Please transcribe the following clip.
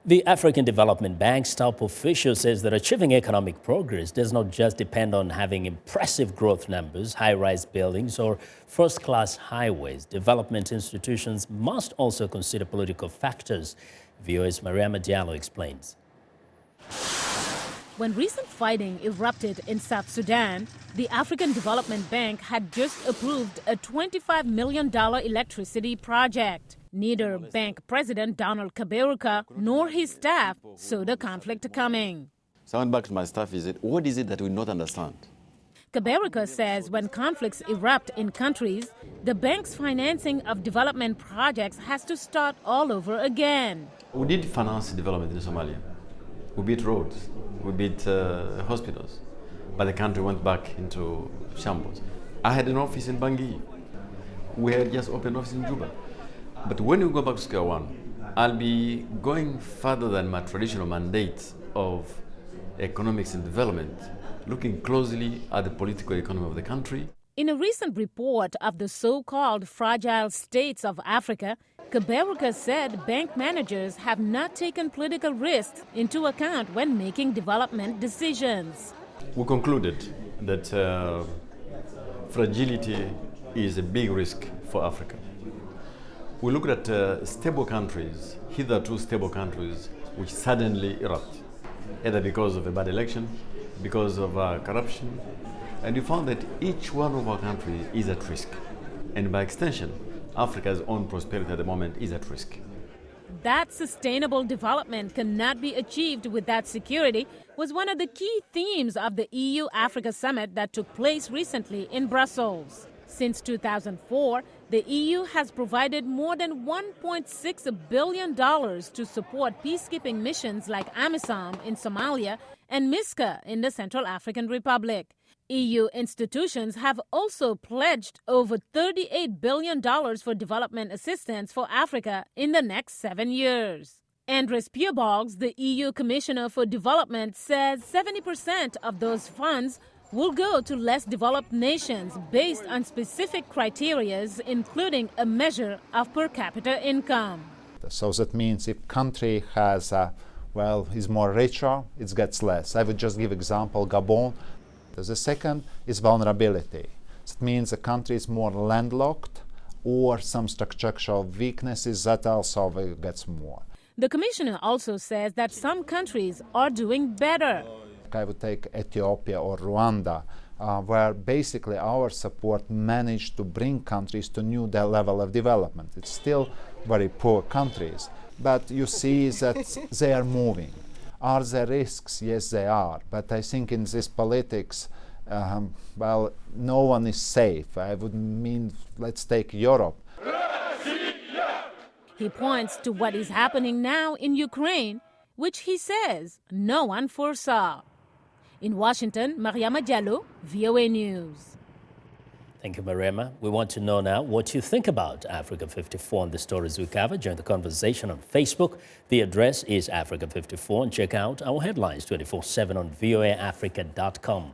The African Development Bank's top official says that achieving economic progress does not just depend on having impressive growth numbers, high-rise buildings, or first-class highways. Development institutions must also consider political factors. VOA's Mariama Diallo explains. When recent fighting erupted in South Sudan, the African Development Bank had just approved a $25 million electricity project. Neither bank president Donald Kaberuka nor his staff saw the conflict coming. So I went back to my staff, what is it that we not understand? Kaberuka says when conflicts erupt in countries, the bank's financing of development projects has to start all over again. We did finance development in Somalia. We built roads, we built hospitals, but the country went back into shambles. I had an office in Bangui. We had just opened an office in Juba. But when we go back to square one, I'll be going further than my traditional mandate of economics and development, looking closely at the political economy of the country. In a recent report of the so-called fragile states of Africa, Kaberuka said bank managers have not taken political risks into account when making development decisions. We concluded that fragility is a big risk for Africa. We looked at stable countries, hitherto stable countries, which suddenly erupt, either because of a bad election, because of corruption, and we found that each one of our countries is at risk. And by extension, Africa's own prosperity at the moment is at risk. That sustainable development cannot be achieved without security was one of the key themes of the EU-Africa summit that took place recently in Brussels. Since 2004, the EU has provided more than $1.6 billion to support peacekeeping missions like AMISOM in Somalia and MISCA in the Central African Republic. EU institutions have also pledged over $38 billion for development assistance for Africa in the next 7 years. Andres Piebalgs, the EU Commissioner for Development, says 70% of those funds will go to less developed nations based on specific criteria, including a measure of per capita income. So that means if country has, is more richer, it gets less. I would just give example, Gabon. The second is vulnerability. That means the country is more landlocked or some structural weaknesses that also gets more. The commissioner also says that some countries are doing better. I would take Ethiopia or Rwanda, where basically our support managed to bring countries to new level of development. It's still very poor countries, but you see that they are moving. Are there risks? Yes, they are. But I think in this politics, no one is safe. I would mean, let's take Europe. He points to what is happening now in Ukraine, which he says no one foresaw. In Washington, Mariama Diallo, VOA News. Thank you, Mariama. We want to know now what you think about Africa 54 and the stories we cover. Join the conversation on Facebook. The address is Africa 54, and check out our headlines 24/7 on voaafrica.com.